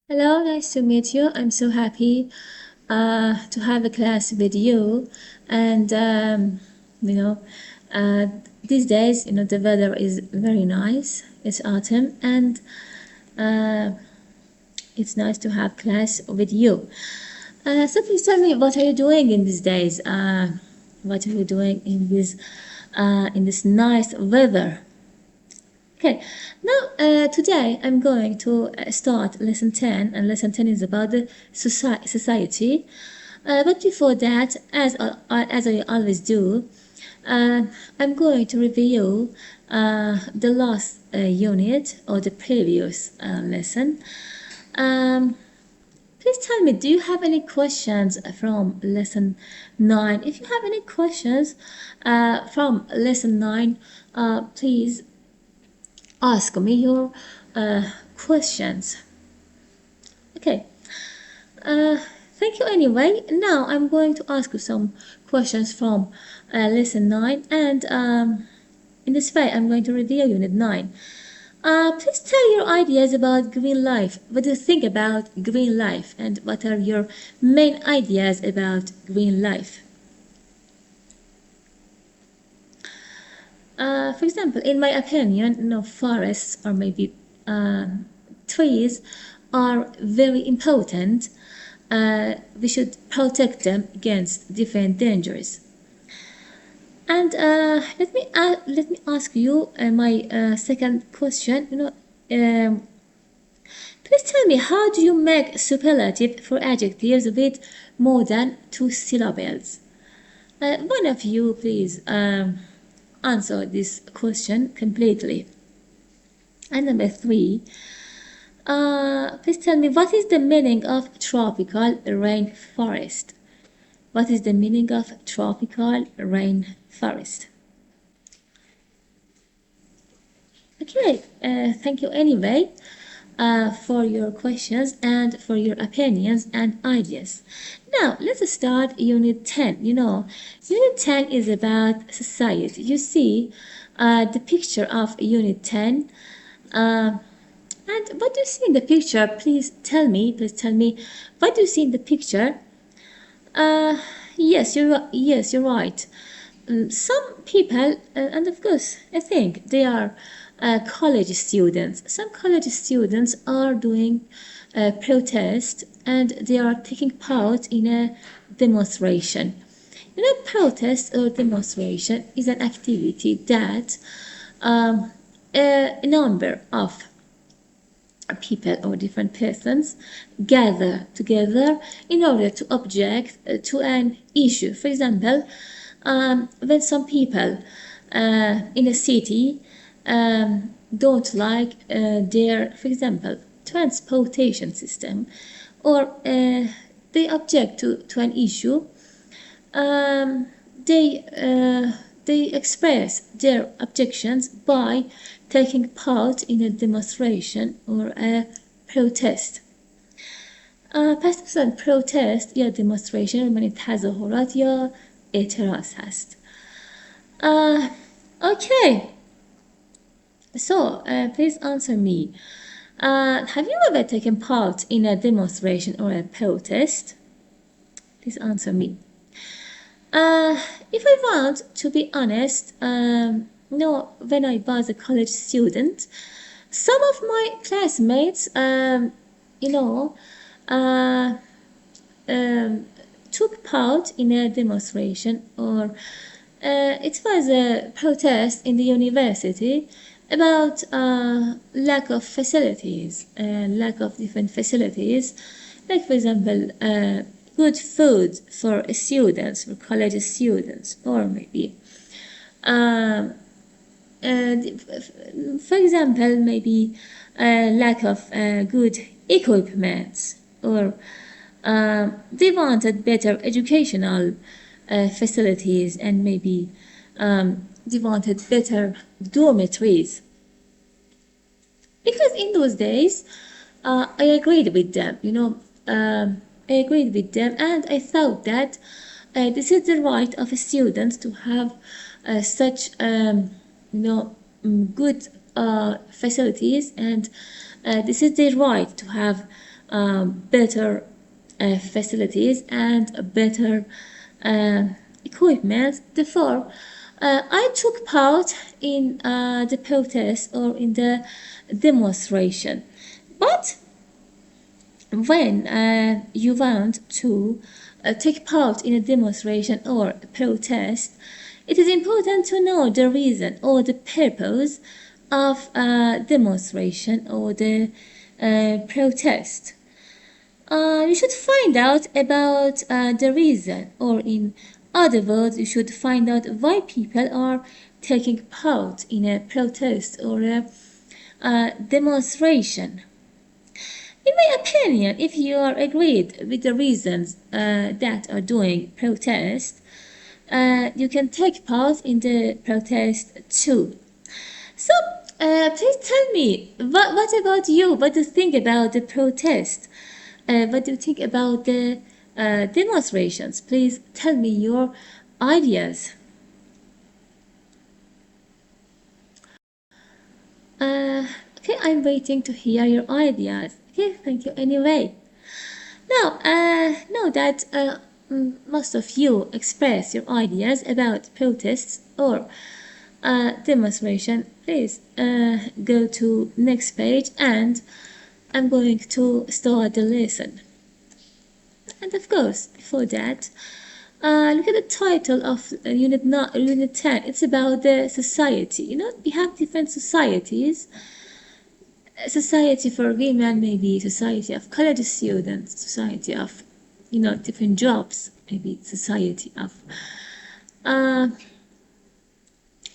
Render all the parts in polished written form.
Hello, nice to meet you. I'm so happy to have a class with you. And you know, uh, these days, the weather is very nice. It's autumn, and uh, it's nice to have class with you. So please tell me, what are you doing in these days? What are you doing in this nice weather? Okay, now today I'm going to start lesson 10, and lesson 10 is about the society. But before that, as I always do, uh, I'm going to review the last unit or the previous lesson. Um, Please tell me, do you have any questions from lesson 9? If you have any questions from lesson 9, please ask me your questions. Okay. Uh, Thank you anyway. Now I'm going to ask you some questions from lesson 9, and in this way I'm going to review unit 9. Please tell your ideas about green life. What do you think about green life, and what are your main ideas about green life? For example, in my opinion, forests or maybe trees are very important. We should protect them against different dangers. And let me ask you my second question. Please tell me, how do you make superlative for adjectives with more than two syllables? One of you, please answer this question completely. And number 3, please tell me, what is the meaning of tropical rainforest? What is the meaning of tropical rainforest? Okay, thank you anyway for your questions and for your opinions and ideas. Now, let's start Unit 10. Unit 10 is about society. You see the picture of Unit 10. And what do you see in the picture? Please tell me, what do you see in the picture? Uh, yes, you're right. Some people, and of course, I think they are college students. Some college students are doing a protest, and they are taking part in a demonstration. Protest or demonstration is an activity that a number of people or different persons gather together in order to object to an issue. For example, when some people in a city don't like their, for example, transportation system, or they object to an issue, um, they they express their objections by taking part in a demonstration or a protest. پس مثلا protest یا demonstration یعنی تظاهرات یا اعتراض هست. Okay, so please answer me. Have you ever taken part in a demonstration or a protest? Please answer me. If I want to be honest, when I was a college student, some of my classmates, took part in a demonstration, or it was a protest in the university about lack of facilities, lack of different facilities, like for example, good food for students, for college students, or maybe, for example, maybe lack of good equipment, or they wanted better educational facilities, and maybe they wanted better dormitories. Because in those days, I agreed with them, I agreed with them, and I thought that this is the right of a student to have such, good facilities, and this is their right to have better facilities and better uh, equipment. Therefore, I took part in the protest or in the demonstration. But when you want to take part in a demonstration or a protest, it is important to know the reason or the purpose of a demonstration or the protest. You should find out about the reason, or in other words, you should find out why people are taking part in a protest or a demonstration. In my opinion, if you are agreed with the reasons that are doing protest, you can take part in the protest too. So, please tell me, what about you? What do you think about the protest? What do you think about the demonstrations? Please tell me your ideas. Okay, I'm waiting to hear your ideas. Okay, thank you anyway. Now, know that most of you express your ideas about protests or demonstration. Please go to next page and I'm going to start the lesson. And of course, before that, look at the title of unit 10. It's about the society. You know, we have different societies. Society for women, maybe society of college students, society of, different jobs, maybe society of uh,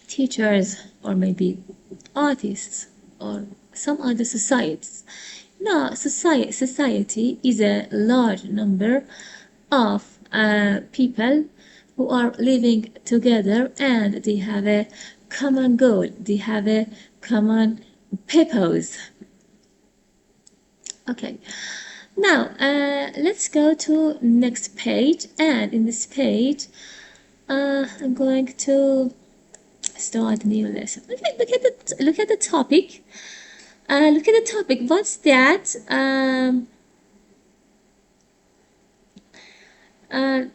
teachers, or maybe artists, or some other societies. No, society is a large number of people who are living together and they have a common goal, they have a common purpose. Okay, now let's go to next page, and in this page I'm going to start a new lesson. Look at the topic. Look at the topic. What's that?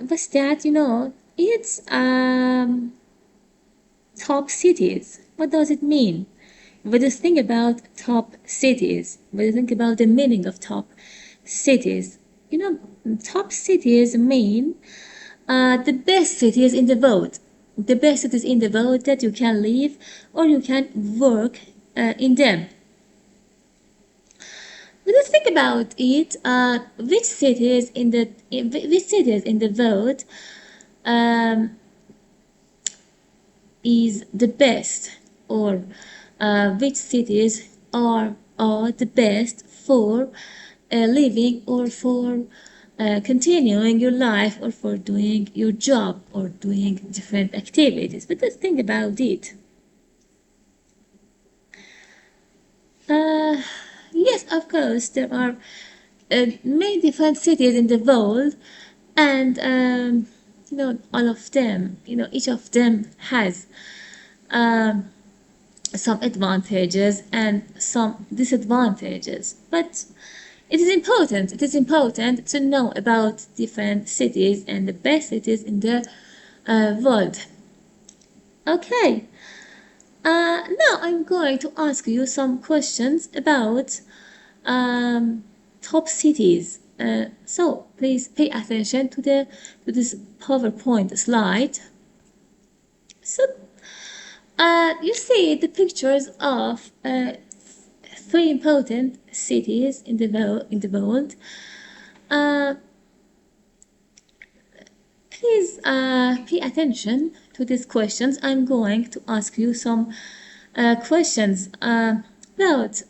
What's that? It's top cities. What does it mean? What do you think about top cities? What do you think about the meaning of top cities? Top cities mean the best cities in the world. The best cities in the world that you can live or you can work in them. When you think about it, which cities in the world um, is the best, or which cities are the best for living or for continuing your life or for doing your job or doing different activities. But let's think about it. Uh, yes, of course, there are many different cities in the world, and all of them, each of them has um, some advantages and some disadvantages. But it is important to know about different cities and the best cities in the world. Okay. Now I'm going to ask you some questions about top cities. So please pay attention to this PowerPoint slide. So you see the pictures of three important cities in the world. Uh, Please pay attention to these questions. I'm going to ask you some questions about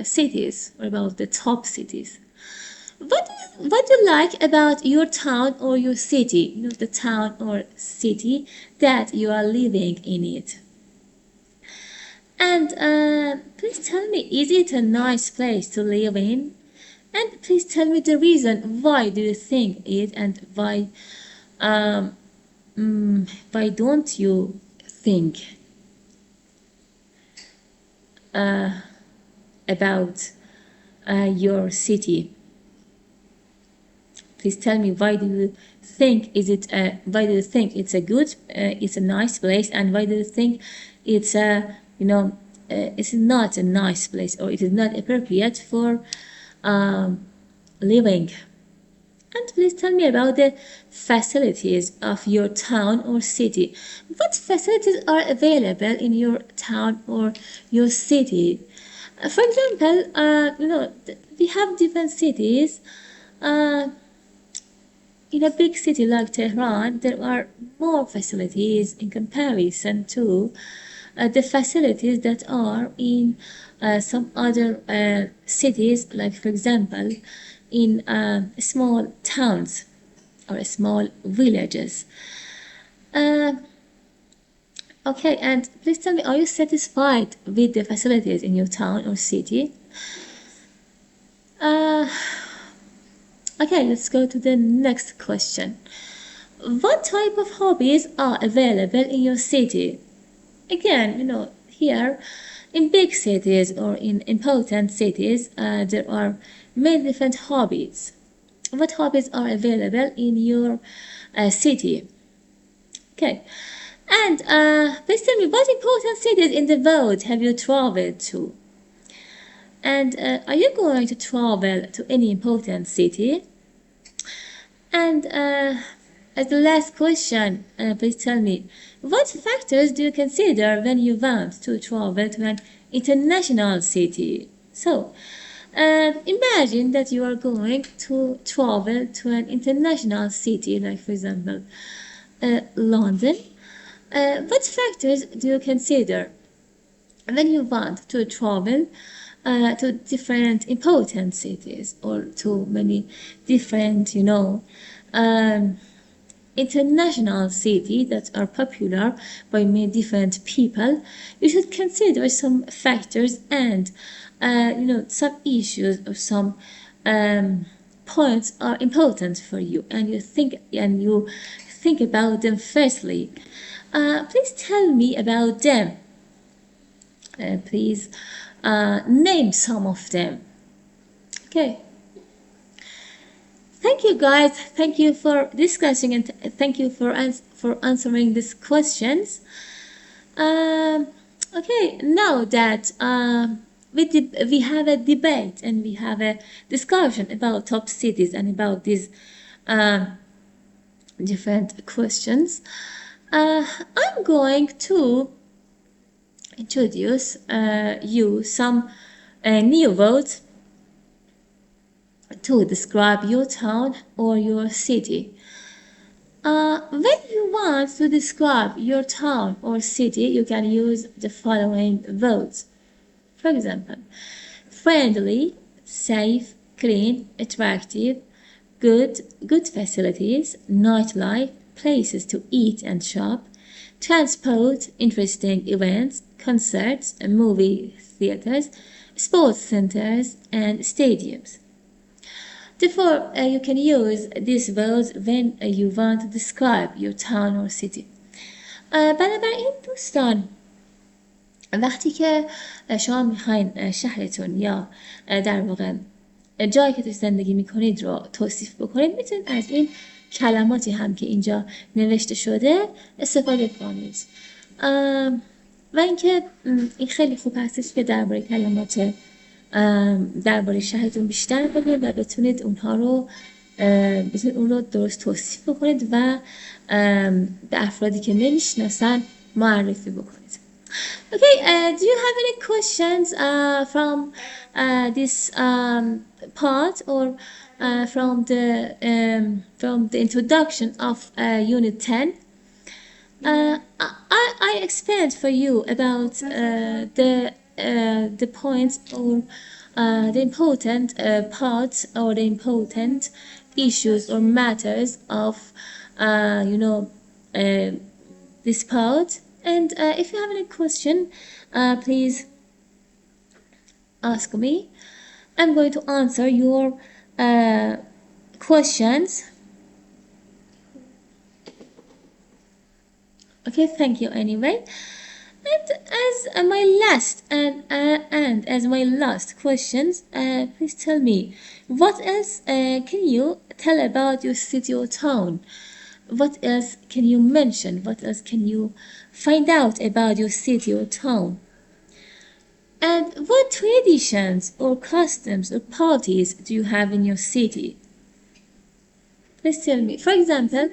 cities, or about the top cities. What do you like about your town or your city? The town or city that you are living in it. And please tell me, is it a nice place to live in? And please tell me the reason why do you think it, and um, why don't you think about your city? Please tell me, why do you think why do you think it's a good, it's a nice place, and why do you think it's a, it's not a nice place, or it is not appropriate for living? And please tell me about the facilities of your town or city. What facilities are available in your town or your city? For example, we have different cities. Uh, in a big city like Tehran, there are more facilities in comparison to the facilities that are in some other cities, like, for example, in small towns or small villages. Uh, okay, and please tell me, are you satisfied with the facilities in your town or city? Uh, okay, let's go to the next question. What type of hobbies are available in your city? Again, here in big cities or in important cities, there are many different hobbies. What hobbies are available in your city? Okay, and please tell me, what important cities in the world have you traveled to? And are you going to travel to any important city? And as the last question, please tell me, what factors do you consider when you want to travel to an international city? So, imagine that you are going to travel to an international city, like, for example, London. What factors do you consider when you want to travel to different important cities, or to many different, international cities that are popular by many different people? You should consider some factors and, some issues or some points are important for you, and you think about them firstly. Please tell me about them. Please name some of them. Okay. Thank you, guys. Thank you for discussing, and thank you for answering these questions. Okay, now that we have a debate and we have a discussion about top cities and about these different questions, I'm going to introduce you some new words to describe your town or your city. When you want to describe your town or city, you can use the following words. For example, friendly, safe, clean, attractive, good facilities, nightlife, places to eat and shop, transport, interesting events, concerts, movie theaters, sports centers, and stadiums. Therefore, you can use these words when you want to describe your town or city. بنابراین دوستان، وقتی که شما میخواین شهرتون یا در واقع جایی که توش زندگی میکنید رو توصیف بکنید، میتونید از این کلماتی هم که اینجا نوشته شده استفاده کنید. و اینکه این خیلی خوب هستش که درباره کلمات درباره شهرتون بیشتر بدونید و بتونید اون رو درست توصیف بکنید و به افرادی که نمیشناسن معرفی بکنید. Okay, do you have any questions from this part, or from the introduction of Unit 10? I explained for you about the points, or the important parts, or the important issues or matters of this part. And if you have any question, please ask me. I'm going to answer your questions. Okay, thank you anyway. And as my last And as my last questions, please tell me, what else can you tell about your city or town? What else can you mention? What else can you find out about your city or town? And what traditions or customs or parties do you have in your city? Please tell me. For example,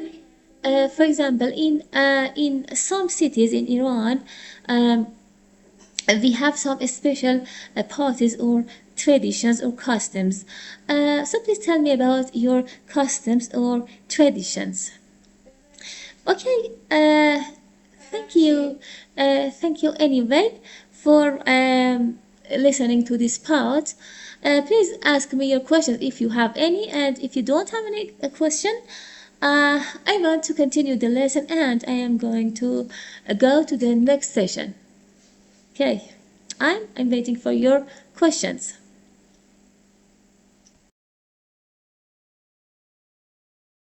in some cities in Iran, um, we have some special parties or traditions or customs. So please tell me about your customs or traditions. Okay, thank you. Thank you anyway for listening to this part. Please ask me your questions if you have any, and if you don't have any question, I want to continue the lesson and I am going to go to the next session. Okay, I'm waiting for your questions.